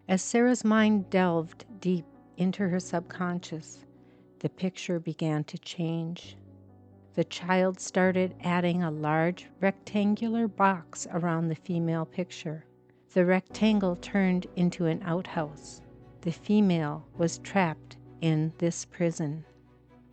As Sarah's mind delved deep into her subconscious, the picture began to change. The child started adding a large rectangular box around the female picture. The rectangle turned into an outhouse. The female was trapped in this prison.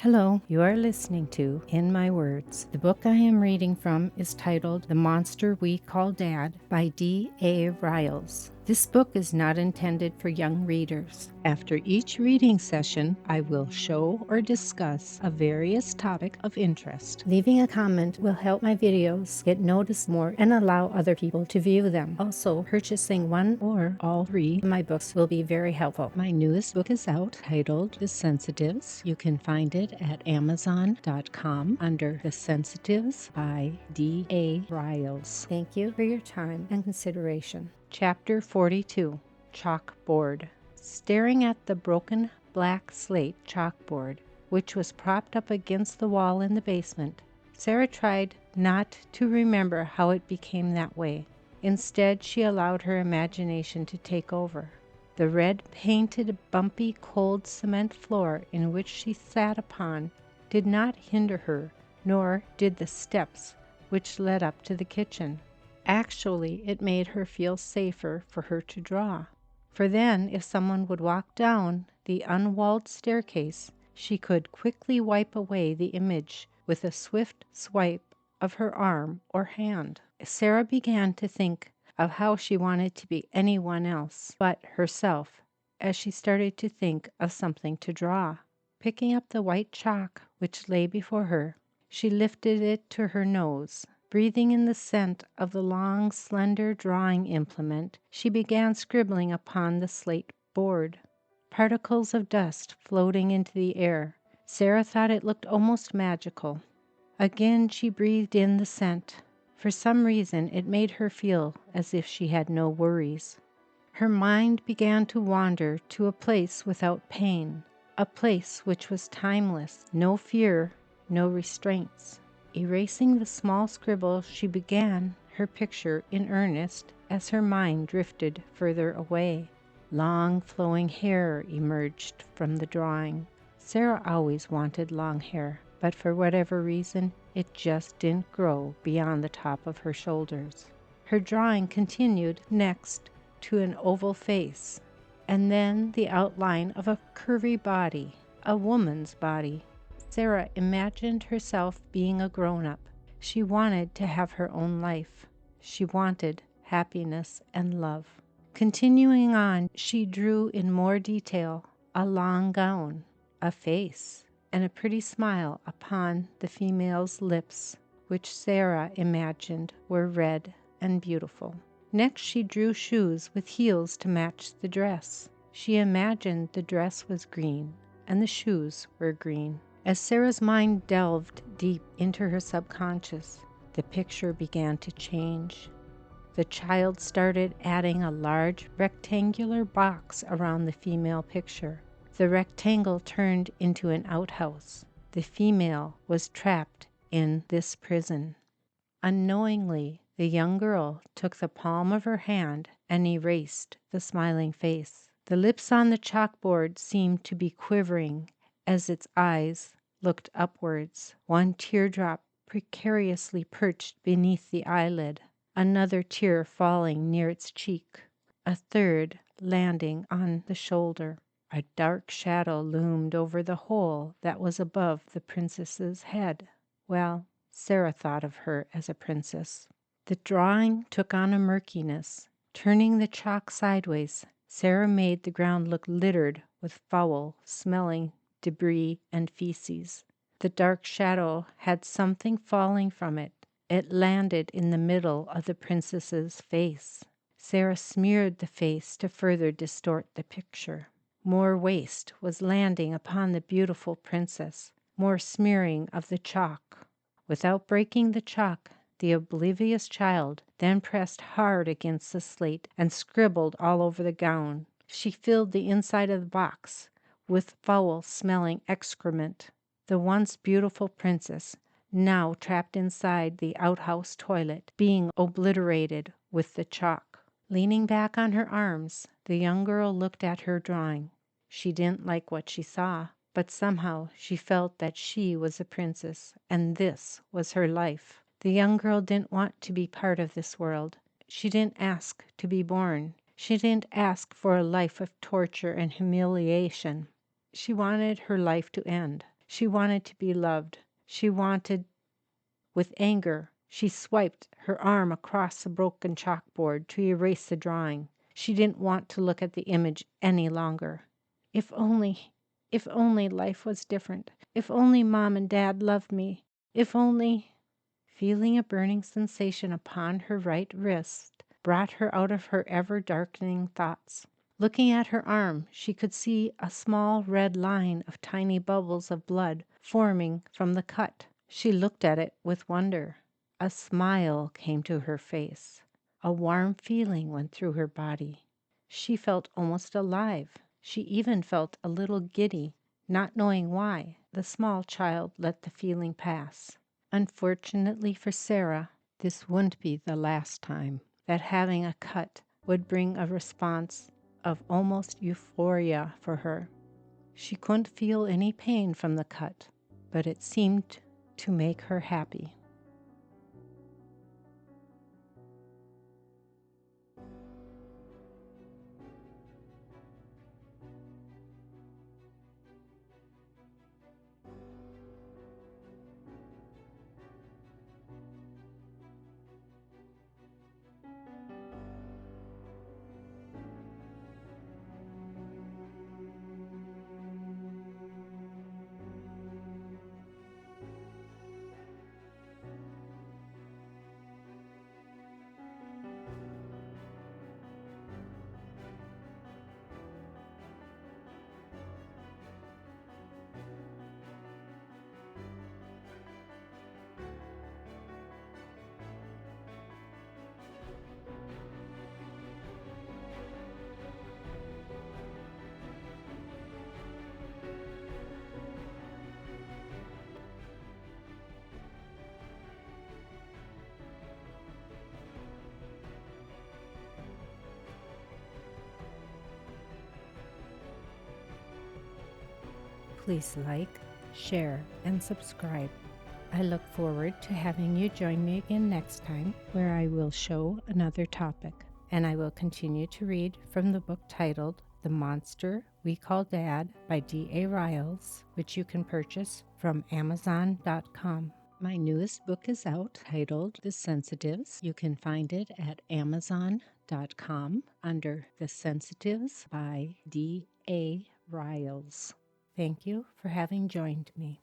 Hello, you are listening to In My Words. The book I am reading from is titled The Monster We Call Dad by D.A. Riles. This book is not intended for young readers. After each reading session, I will show or discuss a various topic of interest. Leaving a comment will help my videos get noticed more and allow other people to view them. Also, purchasing one or all three of my books will be very helpful. My newest book is out, titled The Sensitives. You can find it at Amazon.com under The Sensitives by D.A. Riles. Thank you for your time and consideration. Chapter 42, Chalkboard. Staring at the broken black slate chalkboard, which was propped up against the wall in the basement, Sarah tried not to remember how it became that way. Instead, she allowed her imagination to take over. The red-painted, bumpy, cold cement floor in which she sat upon did not hinder her, nor did the steps which led up to the kitchen. Actually, it made her feel safer for her to draw. For then, if someone would walk down the unwalled staircase, she could quickly wipe away the image with a swift swipe of her arm or hand. Sarah began to think of how she wanted to be anyone else but herself as she started to think of something to draw. Picking up the white chalk which lay before her, she lifted it to her nose. Breathing in the scent of the long, slender drawing implement, she began scribbling upon the slate board. Particles of dust floating into the air. Sarah thought it looked almost magical. Again she breathed in the scent. For some reason it made her feel as if she had no worries. Her mind began to wander to a place without pain, a place which was timeless, no fear, no restraints. Erasing the small scribble, she began her picture in earnest as her mind drifted further away. Long flowing hair emerged from the drawing. Sarah always wanted long hair, but for whatever reason, it just didn't grow beyond the top of her shoulders. Her drawing continued next to an oval face, and then the outline of a curvy body, a woman's body. Sarah imagined herself being a grown-up. She wanted to have her own life. She wanted happiness and love. Continuing on, she drew in more detail a long gown, a face, and a pretty smile upon the female's lips, which Sarah imagined were red and beautiful. Next, she drew shoes with heels to match the dress. She imagined the dress was green, and the shoes were green. As Sarah's mind delved deep into her subconscious, the picture began to change. The child started adding a large rectangular box around the female picture. The rectangle turned into an outhouse. The female was trapped in this prison. Unknowingly, the young girl took the palm of her hand and erased the smiling face. The lips on the chalkboard seemed to be quivering as its eyes looked upwards. One teardrop precariously perched beneath the eyelid, another tear falling near its cheek, a third landing on the shoulder. A dark shadow loomed over the hole that was above the princess's head. Well, Sarah thought of her as a princess. The drawing took on a murkiness. Turning the chalk sideways, Sarah made the ground look littered with foul-smelling debris and feces. The dark shadow had something falling from it. It landed in the middle of the princess's face. Sarah smeared the face to further distort the picture. More waste was landing upon the beautiful princess, more smearing of the chalk. Without breaking the chalk, the oblivious child then pressed hard against the slate and scribbled all over the gown. She filled the inside of the box with foul-smelling excrement. The once beautiful princess, now trapped inside the outhouse toilet, being obliterated with the chalk. Leaning back on her arms, the young girl looked at her drawing. She didn't like what she saw, but somehow she felt that she was a princess, and this was her life. The young girl didn't want to be part of this world. She didn't ask to be born. She didn't ask for a life of torture and humiliation. She wanted her life to end. She wanted to be loved. She wanted. With anger, she swiped her arm across the broken chalkboard to erase the drawing. She didn't want to look at the image any longer. If only life was different. If only Mom and Dad loved me. If only. Feeling a burning sensation upon her right wrist brought her out of her ever-darkening thoughts. Looking at her arm, she could see a small red line of tiny bubbles of blood forming from the cut. She looked at it with wonder. A smile came to her face. A warm feeling went through her body. She felt almost alive. She even felt a little giddy. Not knowing why, the small child let the feeling pass. Unfortunately for Sarah, this wouldn't be the last time that having a cut would bring a response of almost euphoria for her. She couldn't feel any pain from the cut, but it seemed to make her happy. Please like, share, and subscribe. I look forward to having you join me again next time, where I will show another topic, and I will continue to read from the book titled The Monster We Call Dad by D.A. Riles, which you can purchase from Amazon.com. My newest book is out, titled The Sensitives. You can find it at Amazon.com under The Sensitives by D.A. Riles. Thank you for having joined me.